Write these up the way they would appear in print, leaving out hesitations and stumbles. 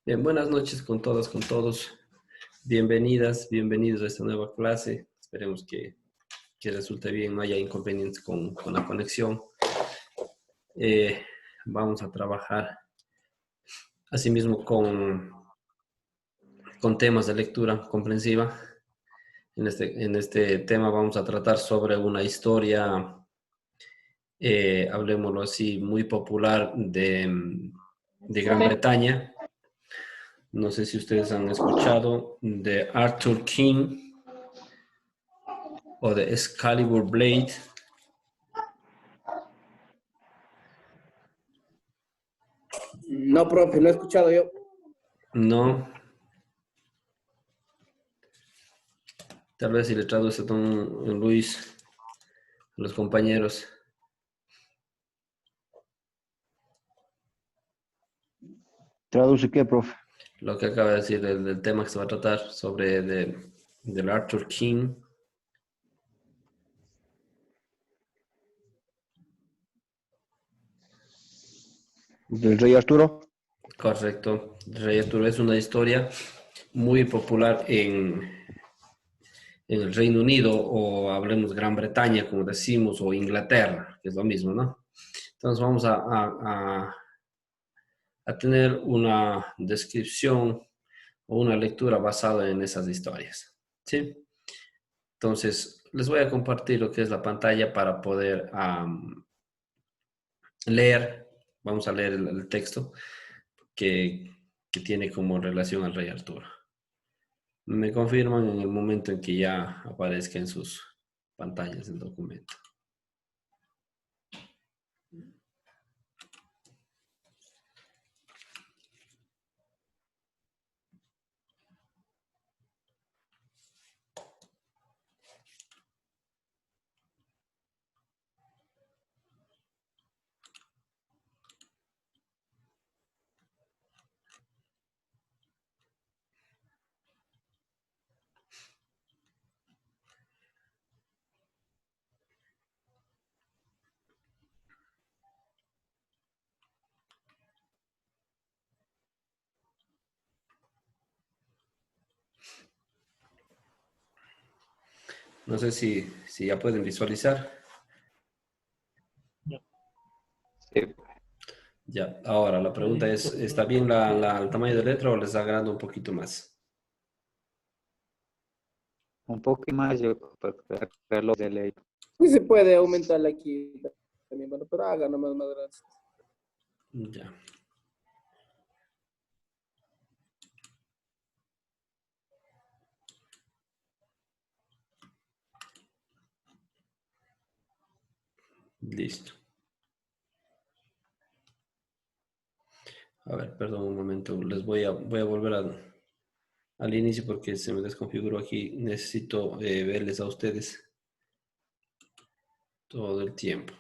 Bien, buenas noches con todas, con todos. Bienvenidas, bienvenidos a esta nueva clase. Esperemos que resulte bien, no haya inconvenientes con la conexión. Vamos a trabajar asimismo con temas de lectura comprensiva. En este tema vamos a tratar sobre una historia, hablemoslo así, muy popular de Gran Bretaña. No sé si ustedes han escuchado de Arthur King o de Excalibur Blade. No, profe, no he escuchado yo. No, tal vez si le traduce a don Luis, a los compañeros. ¿Traduce qué, profe? Lo que acaba de decir del tema que se va a tratar sobre del Arthur King. ¿Del rey Arturo? Correcto. Rey Arturo es una historia muy popular en el Reino Unido, o hablemos Gran Bretaña, como decimos, o Inglaterra, que es lo mismo, ¿no? Entonces vamos a tener una descripción o una lectura basada en esas historias, ¿sí? Entonces, les voy a compartir lo que es la pantalla para poder leer. Vamos a leer el texto que tiene como relación al rey Arturo. Me confirman en el momento en que ya aparezca en sus pantallas el documento. No sé si ya pueden visualizar. Sí. Ya, ahora la pregunta es, ¿está bien el tamaño de letra o les agranda un poquito más? Un poco más yo para verlo de ley. Sí se puede aumentarla aquí también, bueno, pero haga nomás más grande. Ya. Listo. A ver, perdón un momento. Les voy a volver al inicio porque se me desconfiguró aquí. Necesito verles a ustedes todo el tiempo.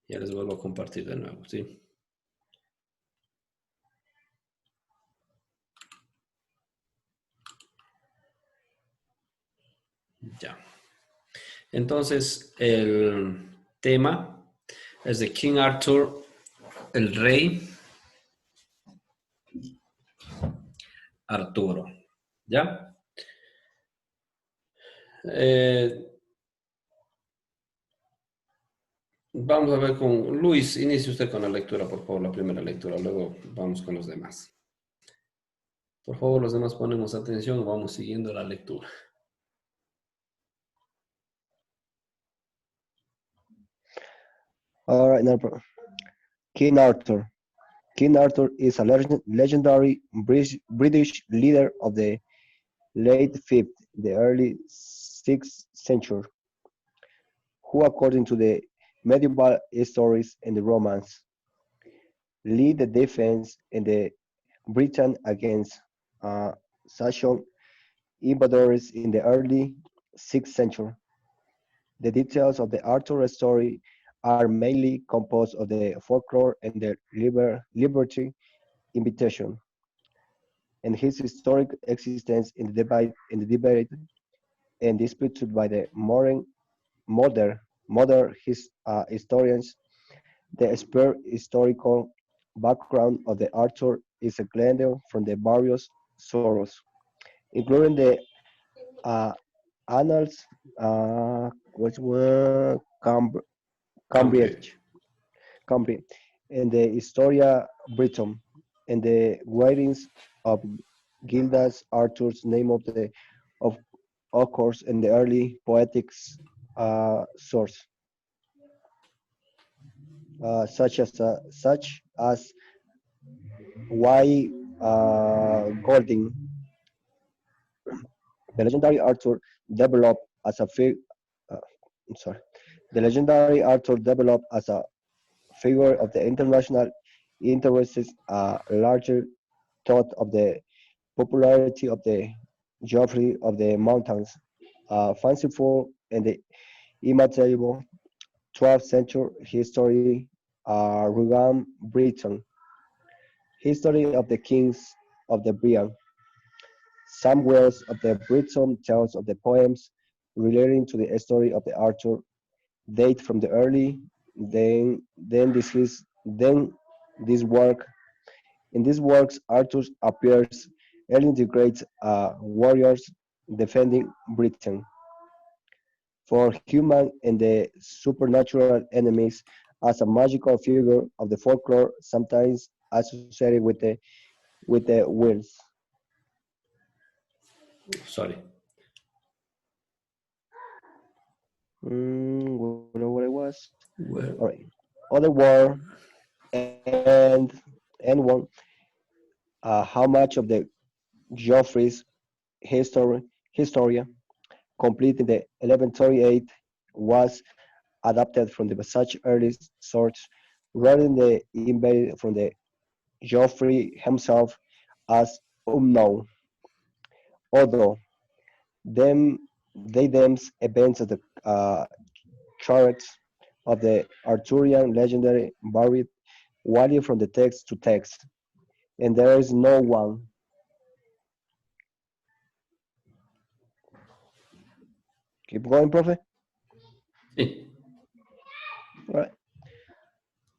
Ya les vuelvo a compartir de nuevo, ¿sí? Ya. Entonces, el tema es de King Arthur, el rey Arturo. ¿Ya? Vamos a ver con Luis. Inicie usted con la lectura, por favor, la primera lectura. Luego vamos con los demás. Por favor, los demás ponemos atención, vamos siguiendo la lectura. All right, no problem. King Arthur. King Arthur is a legendary British leader of the late 5th, the early 6th century, who, according to the medieval stories and the Romans, lead the defense in the Britain against Saxon invaders in the early 6th century. The details of the Arthur story are mainly composed of the folklore and the liberty invitation, and his historic existence in the debate and disputed by the modern historians. The spare historical background of the Arthur is a glendale from the various sources, including the uh, Annals, which were Cambridge, Cambridge. Cambridge, and the Historia Briton, and the writings of Gildas Arthur's name of occurs in the early poetics source, such as Y. Golding. The legendary Arthur developed as a fig. Uh, I'm sorry. The legendary Arthur developed as a figure of the international interests, a larger thought of the popularity of the Geoffrey of the Mountains, fanciful and the immaterial 12th century history, Rugam Britain, history of the kings of the Brian, some wells of the Briton tells of the poems relating to the story of the Arthur date from the early, then this work in these works Arthur appears early the great warriors defending Britain. For human and the supernatural enemies as a magical figure of the folklore sometimes associated with the wills. Sorry. What it was. Well, All right. Other war and one. How much of the Geoffrey's history Historia, complete in the 1138, was adapted from the such early source rather than the embedded from the Geoffrey himself as unknown, although them they themselves events of the charts of the Arthurian legendary varied widely from the text to text, and there is no one. Keep going, Profe. sí. All right.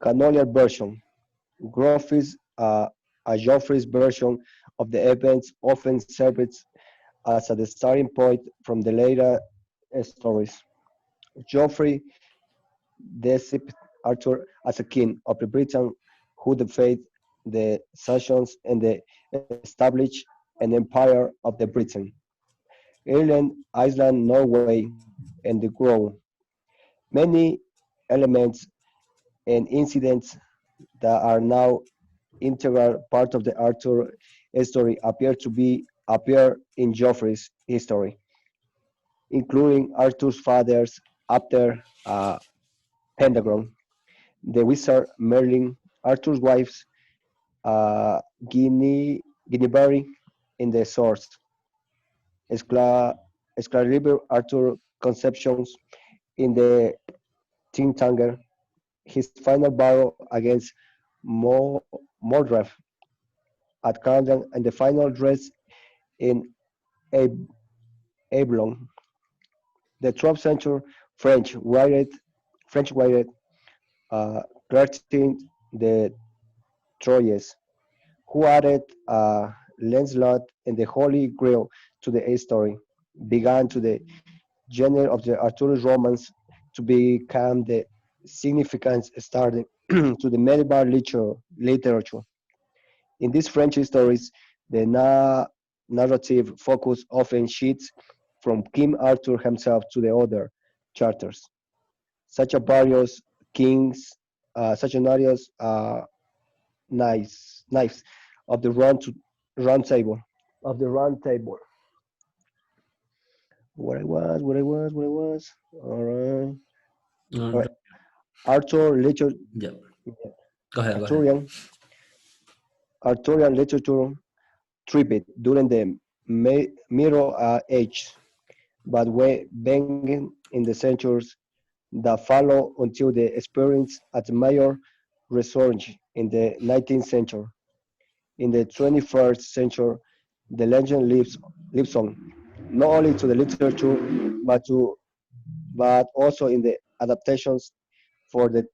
Canonical version. Geoffrey's, a Geoffrey's version of the events often serves as the starting point from the later stories. Geoffrey depicts Arthur as a king of the Britain who defied the Saxons and established an empire of the Britain. Ireland, Iceland, Norway, and the Grow. Many elements and incidents that are now integral part of the Arthur story appear in Geoffrey's history, including Arthur's father's after Pendragon, the wizard Merlin, Arthur's wife's uh, Guinevere in the source, Excla- Excalibur Arthur conceptions in the Tintagel, his final battle against Mordred at Carnarvon, and the final dress in Ab- Ablon. The 12th century French writer Clartin de Troyes, who added Lancelot and the Holy Grail to the story, began to the genre of the Arthurian romance to become the significant starting to the medieval literature. In these French stories, the narrative focus often shifts from King Arthur himself to the other characters, such as various kings, such as various knives of the round table. Of the round table. What I was. All right. All right. No, Arthur literature, yeah. Go ahead, go ahead. Arthurian, Arthurian literature thrived during the Middle Age, but began in the centuries that follow until the experience at major resurgence in the 19th century. In the 21st century, the legend lives on, not only to the literature, but also in the adaptations for the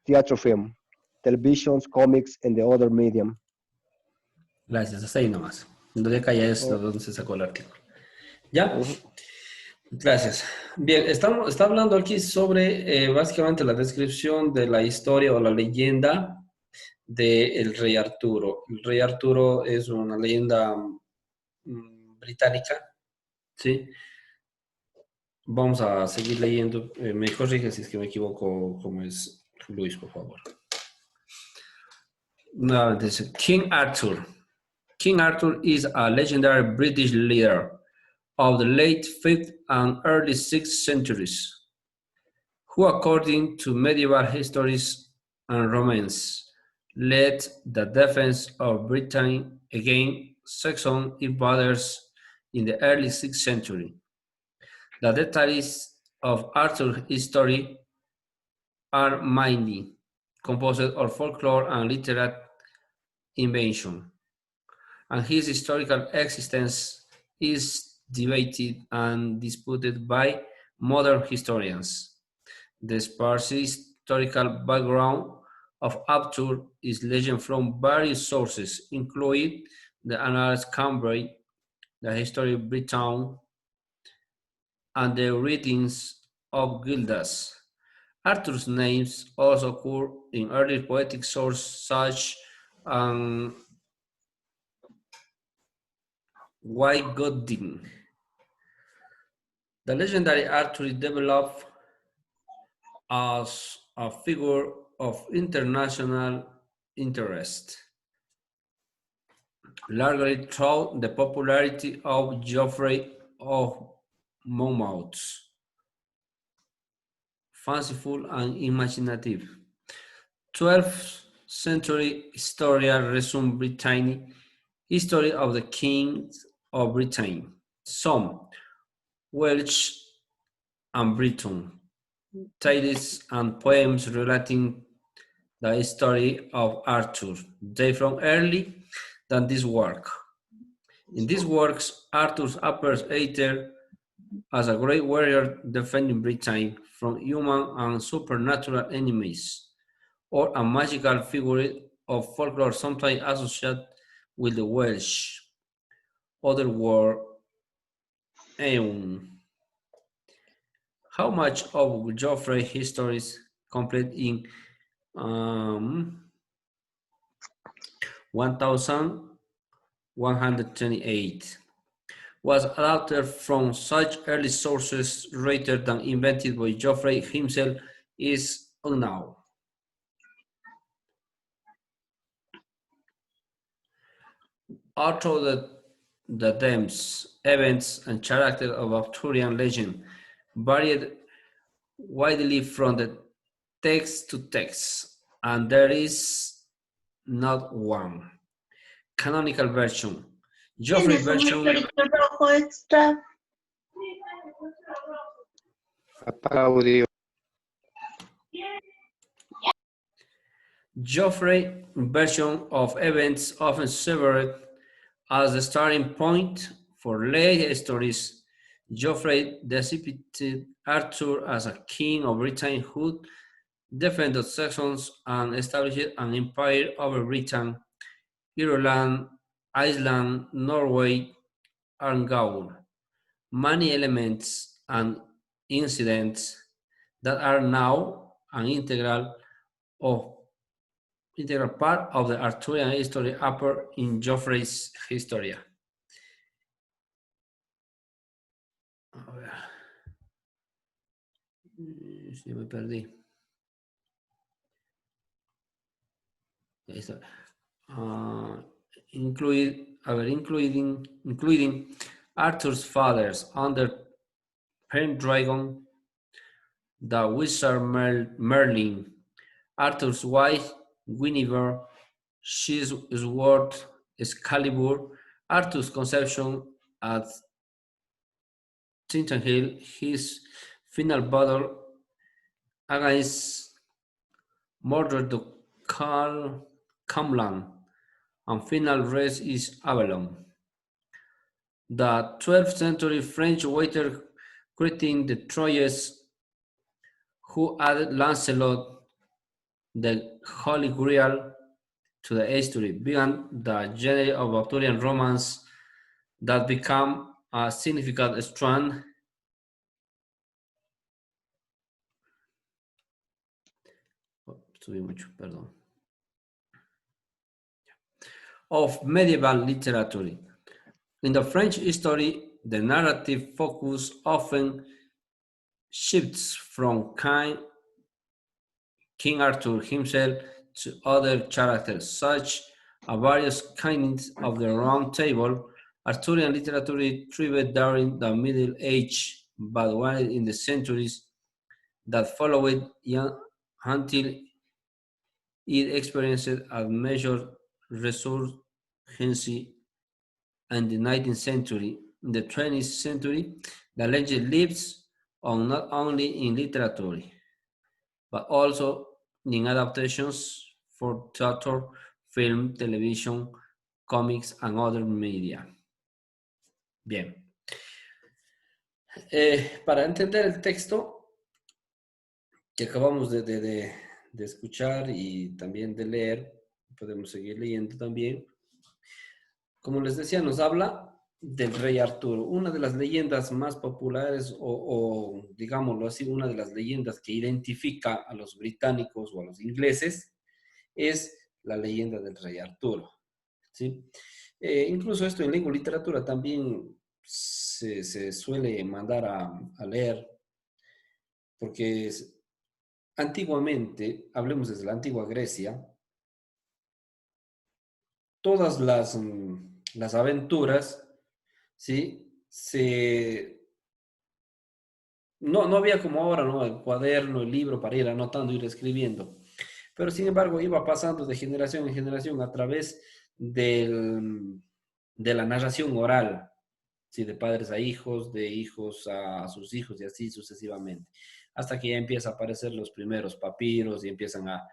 theater film. televisions, comics, and the other medium. Gracias, hasta ahí nomás. Donde calla es donde se sacó el artículo. ¿Ya? Gracias. Bien, está hablando aquí sobre básicamente la descripción de la historia o la leyenda del rey Arturo. El rey Arturo es una leyenda británica, ¿sí? Vamos a seguir leyendo. Me corrige si es que me equivoco, como es Luis, por favor. Nuevamente dice, King Arthur. King Arthur is a legendary British leader of the late 5th and early 6th centuries, who, according to medieval histories and romance, led the defense of Britain against Saxon invaders in the early 6th century. The details of Arthur's history are many, composed of folklore and literary invention, and his historical existence is debated and disputed by modern historians. The sparse historical background of Arthur is legend from various sources, including the Annals Cambrai, the History of Britain, and the writings of Gildas. Arthur's names also occur in early poetic sources such as Wygotskin. The legendary Arthur developed as a figure of international interest, largely through the popularity of Geoffrey of Monmouth, fanciful and imaginative. 12th century historian resumed Brittany, history of the kings of Britain, some Welsh and Breton, tales and poems relating the story of Arthur. They from early than this work. In these works, Arthur appears either as a great warrior defending Britain from human and supernatural enemies, or a magical figure of folklore sometimes associated with the Welsh. Other word, Eowyn. How much of Geoffrey's history is complete in 1128 was adapted from such early sources rather than invented by Geoffrey himself is unknown. Although the themes, events, and characters of Arthurian legend varied widely from the text to text, and there is not one canonical version. Geoffrey version. Audio. Geoffrey version of events often served as the starting point for later stories. Geoffrey depicted Arthur as a king of Britain who defended Saxons and established an empire over Britain, Ireland, Iceland, Norway, and Gaul. Many elements and incidents that are now an integral part of the Arthurian history appear in Geoffrey's Historia. A ver. Sí, me perdí. Ahí está. Including Arthur's fathers under Pendragon, the wizard Merlin, Arthur's wife Guinevere, his sword Excalibur, Arthur's conception at Tintagel, his final battle against Mordred the Camlan, and final race is Avalon. The 12th century French waiter creating the Troyes, who added Lancelot the Holy Grail to the history, began the genre of Arthurian romance that became a significant strand of medieval literature. In the French history, the narrative focus often shifts from King Arthur himself to other characters, such as various kinds of the Round Table. Arthurian literature thrived during the Middle Age, but waned in the centuries that followed until it experienced a major resurgence in the 19th century. In the 20th century, the legend lives on not only in literature, but also in adaptations for theater, film, television, comics, and other media. Bien. Para entender el texto que acabamos de escuchar y también de leer, podemos seguir leyendo también. Como les decía, nos habla del rey Arturo, una de las leyendas más populares o digámoslo así, una de las leyendas que identifica a los británicos o a los ingleses es la leyenda del rey Arturo, ¿sí? Incluso esto en lengua y literatura también se suele mandar a leer, porque antiguamente, hablemos desde la antigua Grecia, todas las aventuras, ¿sí? No había como ahora, ¿no? El cuaderno, el libro para ir anotando, ir escribiendo. Pero sin embargo iba pasando de generación en generación a través de la narración oral, ¿sí? De padres a hijos, de hijos a sus hijos y así sucesivamente. Hasta que ya empiezan a aparecer los primeros papiros y empiezan a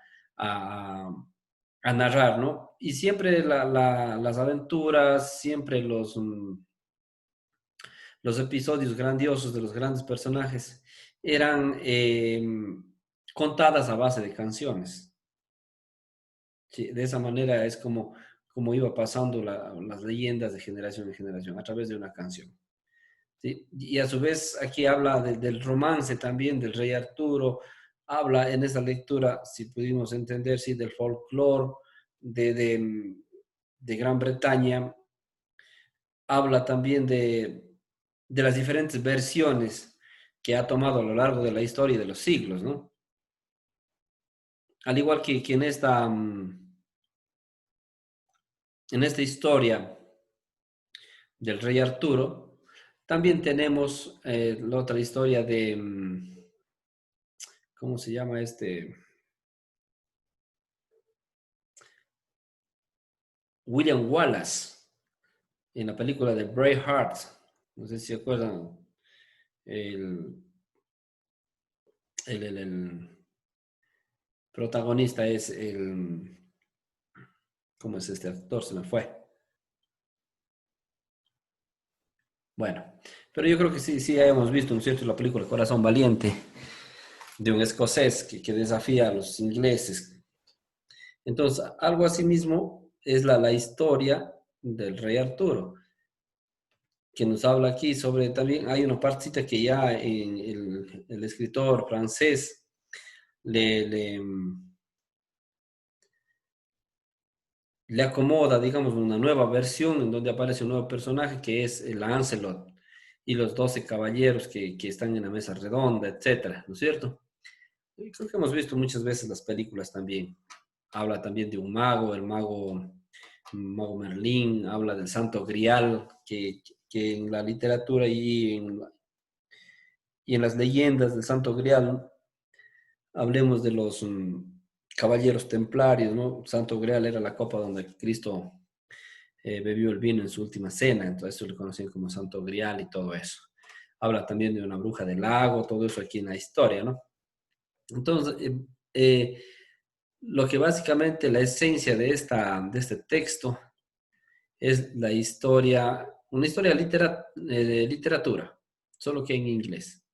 narrar, ¿no? Y siempre las aventuras, siempre los episodios grandiosos de los grandes personajes eran contadas a base de canciones. Sí, de esa manera es como iba pasando las leyendas de generación en generación, a través de una canción. ¿Sí? Y a su vez aquí habla del romance también del rey Arturo, habla en esa lectura, si pudimos entender, sí, del folclore de Gran Bretaña, habla también de las diferentes versiones que ha tomado a lo largo de la historia y de los siglos, ¿no? Al igual que en esta historia del rey Arturo, también tenemos la otra historia de, ¿cómo se llama este? William Wallace, en la película de Braveheart. No sé si se acuerdan. El protagonista es ¿cómo es este actor? Se me fue. Bueno, pero yo creo que sí hayamos visto, ¿no es cierto?, la película Corazón Valiente, de un escocés que desafía a los ingleses. Entonces, algo así mismo es la historia del rey Arturo, que nos habla aquí sobre, también hay una partecita que ya en el escritor francés le acomoda, digamos, una nueva versión en donde aparece un nuevo personaje que es el Lancelot y los 12 caballeros que están en la mesa redonda, etcétera, ¿no es cierto? Y creo que hemos visto muchas veces las películas también. Habla también de un mago, el mago Merlín, habla del Santo Grial, que en la literatura y en las leyendas del Santo Grial, hablemos de los caballeros templarios, ¿no? Santo Grial era la copa donde Cristo bebió el vino en su última cena, entonces eso le conocían como Santo Grial y todo eso. Habla también de una bruja del lago, todo eso aquí en la historia, ¿no? Entonces, lo que básicamente la esencia de este texto es la historia, una historia de literatura, solo que en inglés.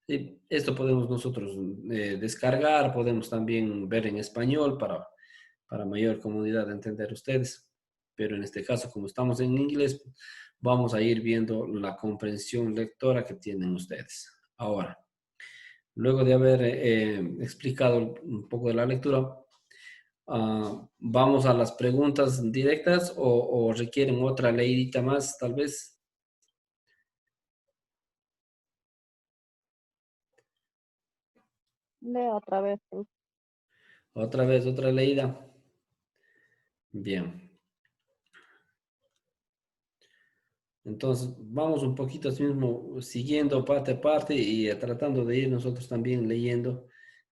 Esto podemos nosotros descargar, podemos también ver en español para mayor comodidad de entender ustedes. Pero en este caso, como estamos en inglés, vamos a ir viendo la comprensión lectora que tienen ustedes. Ahora, luego de haber explicado un poco de la lectura, vamos a las preguntas directas o requieren otra leidita más, tal vez. Lea otra vez. Sí. Otra vez, otra leída. Bien. Entonces, vamos un poquito así mismo siguiendo parte a parte y tratando de ir nosotros también leyendo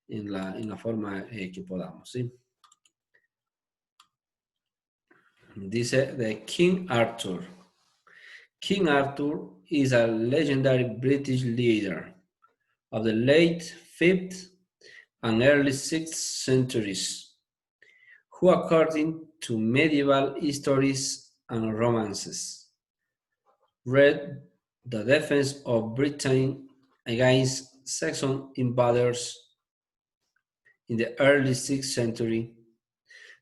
en la forma que podamos, ¿sí? Dice de King Arthur. King Arthur is a legendary British leader of the late 5th and early 6th centuries, who according to medieval histories and romances, led the defense of Britain against Saxon invaders in the early 6th century.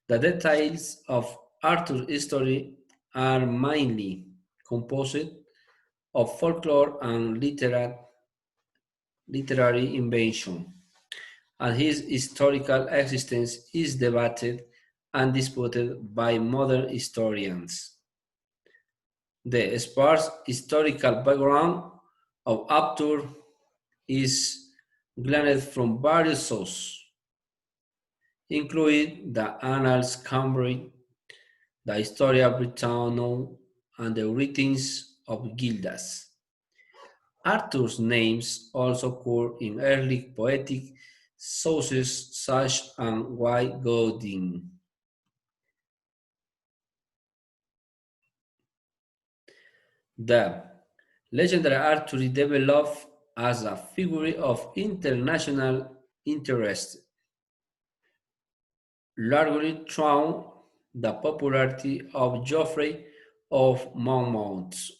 The details of Arthur's story are mainly composed of folklore and literary invention, and his historical existence is debated and disputed by modern historians. The sparse historical background of Arthur is gleaned from various sources, including the Annals Cambrai, the Historia Britannica, and the writings of Gildas. Arthur's names also occur in early poetic sources such as White Godwin. The legendary Arthur developed as a figure of international interest, largely through the popularity of Geoffrey of Monmouth,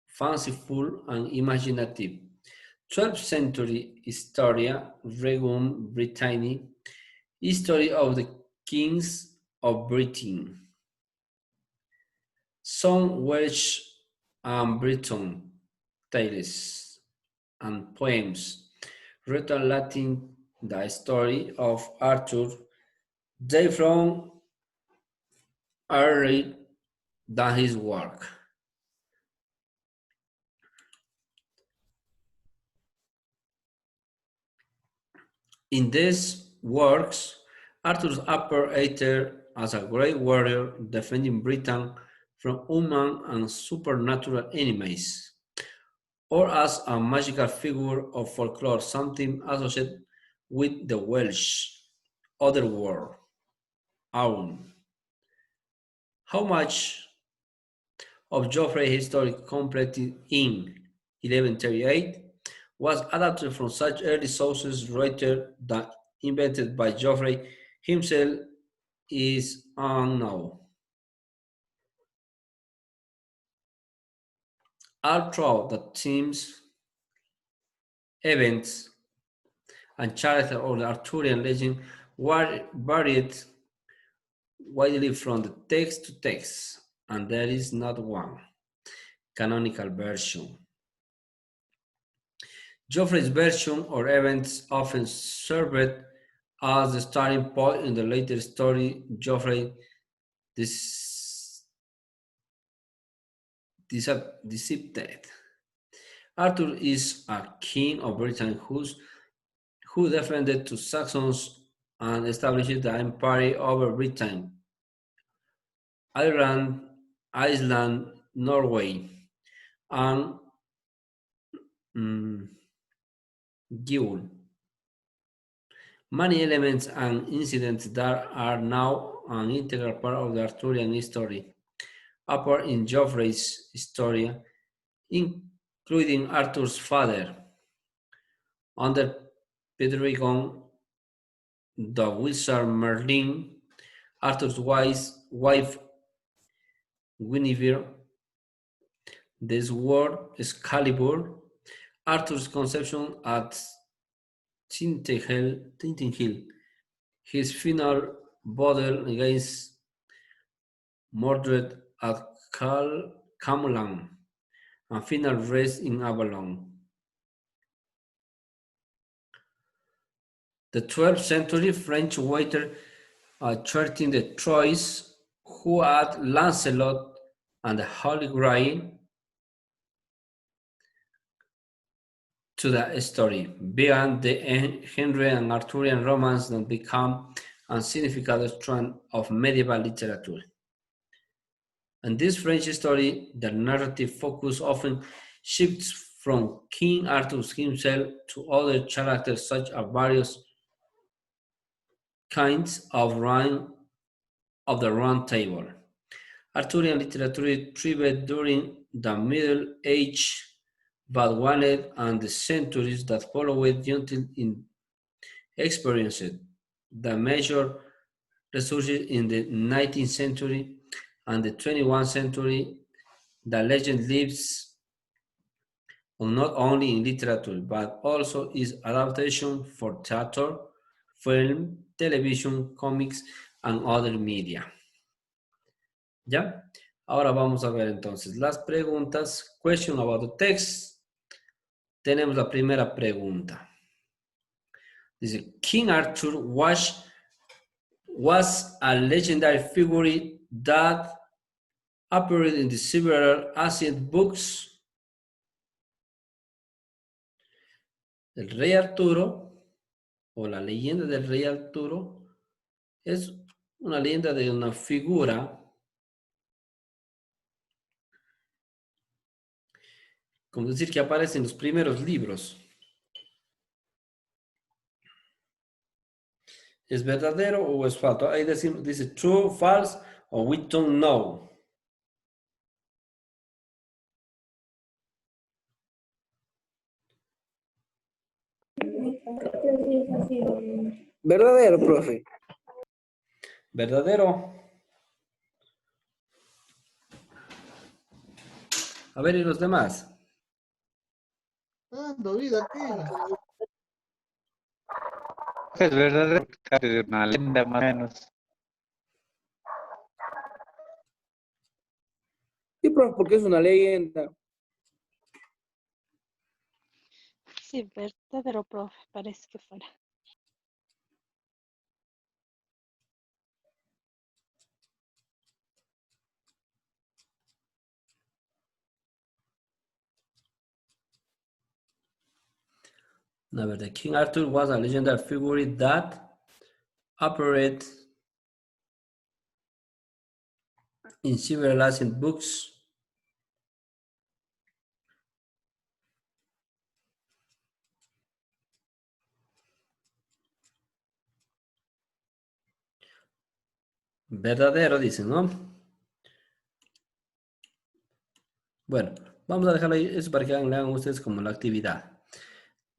fanciful and imaginative 12th century Historia Regum Britanniae, History of the Kings of Britain. Some Welsh and Breton tales and poems written Latin the story of Arthur, they from earlier than his work. In these works, Arthur appeared either as a great warrior defending Britain from human and supernatural enemies, or as a magical figure of folklore, something associated with the Welsh otherworld. Aun. How much of Geoffrey's history completed in 1138 was adapted from such early sources later than invented by Geoffrey himself is unknown. All throughout the themes, events, and characters of the Arthurian legend were varied widely from the text to text, and there is not one canonical version. Geoffrey's version or events often served as the starting point in the later story. Geoffrey deceived. Arthur is a king of Britain who defended the Saxons and established the empire over Britain, Ireland, Iceland, Norway, and Giul. Many elements and incidents that are now an integral part of the Arthurian history appear in Geoffrey's story, including Arthur's father, under Pedregon, the wizard Merlin, Arthur's wife Guinevere, the sword Excalibur, Arthur's conception at Tinting Hill, his final battle against Mordred at Camelot, and final race in Avalon. The 12th century French waiter charting the Troyes who had Lancelot and the Holy Grail to the story, beyond the Henry and Arthurian romance that become a significant strand of medieval literature. In this French story, the narrative focus often shifts from King Arthur himself to other characters such as various kinds of the Round Table. Arthurian literature thrived during the Middle Age, but waned and the centuries that followed until it experienced the major resurgence in the 19th century and the 21st century. The legend lives on not only in literature, but also is adaptation for theater, film, television, comics, and other media. ¿Ya? Ahora vamos a ver entonces las preguntas. Question about the text. Tenemos la primera pregunta. Dice, King Arthur was a legendary figure that appeared in the several ancient books. El rey Arturo, o la leyenda del rey Arturo, es una leyenda de una figura como decir que aparece en los primeros libros. ¿Es verdadero o es falso? Ahí dice true, false, o we don't know. Verdadero, profe. ¿Verdadero? A ver, ¿y los demás? Vida aquí. Es verdadero, de una leyenda más o menos. Sí, profe, porque es una leyenda. Sí, verdadero, profe, parece que fuera. A ver, the King Arthur was a legendary figure that appeared in several ancient books. Verdadero, dicen, ¿no? Bueno, vamos a dejarlo ahí, eso para que lean ustedes como la actividad.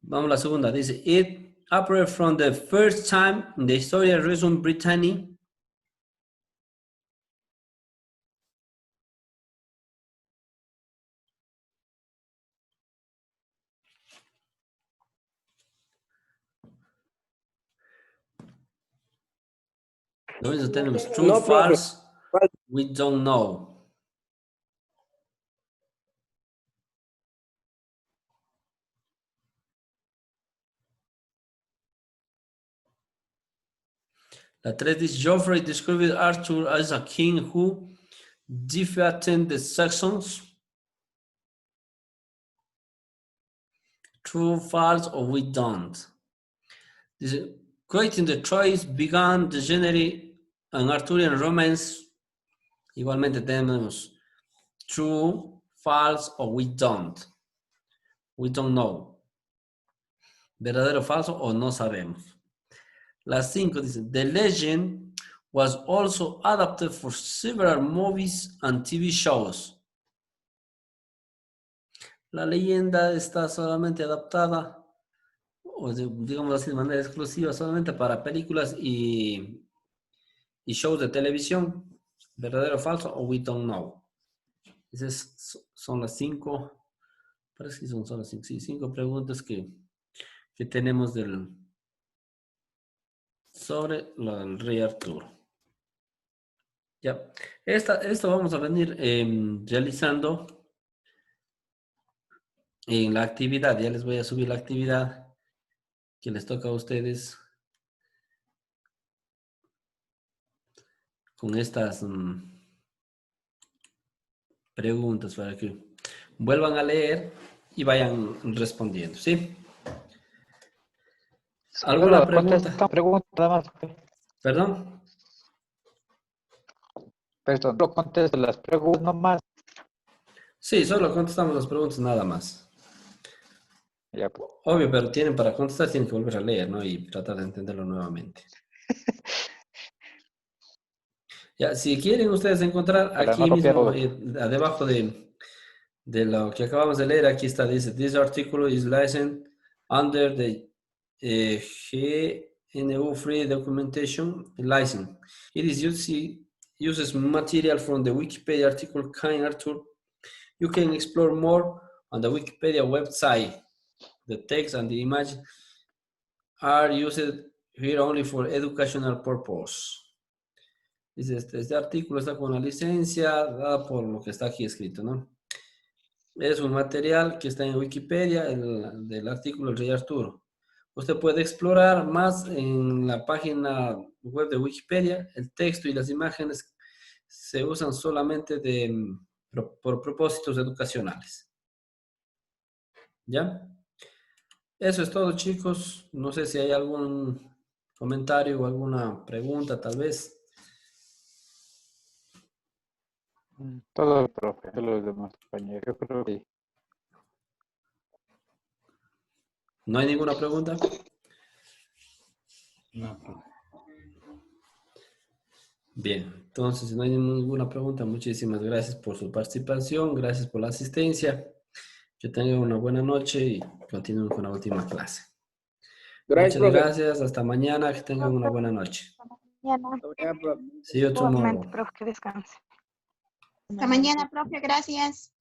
Vamos a la segunda, dice, it appeared from the first time in the history of recent Brittany. Entonces tenemos true, No, profe. false, we don't know. La 3 dice, Geoffrey described Arthur as a king who defeated the Saxons. True, false, or we don't. Dice, creating the Troyes began the genre and Arthurian romance. Igualmente tenemos true, false, or we don't. We don't know. Verdadero, falso, o no sabemos. La 5 dice, the legend was also adapted for several movies and TV shows. La leyenda está solamente adaptada, o digamos así de manera exclusiva, solamente para películas y shows de televisión. ¿Verdadero o falso? O we don't know. Esas son las 5 Parece que son solo cinco preguntas que tenemos sobre el rey Arturo. Ya, esto vamos a venir realizando en la actividad. Ya les voy a subir la actividad que les toca a ustedes con estas preguntas para que vuelvan a leer y vayan respondiendo, ¿sí? ¿Alguna Solo pregunta? contesta pregunta nada más. ¿Perdón? Perdón, solo contesto las preguntas nomás. Sí, solo contestamos las preguntas nada más. Ya, pues. Obvio, pero para contestar tienen que volver a leer, ¿no? Y tratar de entenderlo nuevamente. Ya, si quieren ustedes encontrar Para no aquí copiar mismo, otro. debajo de lo que acabamos de leer, aquí está, dice, this article is licensed under the GNU Free Documentation License. It is uses material from the Wikipedia article King Arthur. You can explore more on the Wikipedia website. The text and the image are used here only for educational purpose. Dice, este artículo está con la licencia dada por lo que está aquí escrito, ¿no? Es un material que está en Wikipedia, del artículo del Rey Arturo. Usted puede explorar más en la página web de Wikipedia. El texto y las imágenes se usan solamente por propósitos educacionales. ¿Ya? Eso es todo, chicos. No sé si hay algún comentario o alguna pregunta, tal vez. Todo el profe, todos los demás compañeros. Yo creo que ¿No hay ninguna pregunta? No, profe. Bien, entonces, si no hay ninguna pregunta, muchísimas gracias por su participación, gracias por la asistencia. Que tengan una buena noche y continúen con la última clase. Gracias, Muchas profe. gracias, hasta mañana, que tengan una buena noche. Mañana. Hasta mañana, profe. See you Igualmente, tomorrow. profe, que descanse. Hasta mañana, profe. Gracias.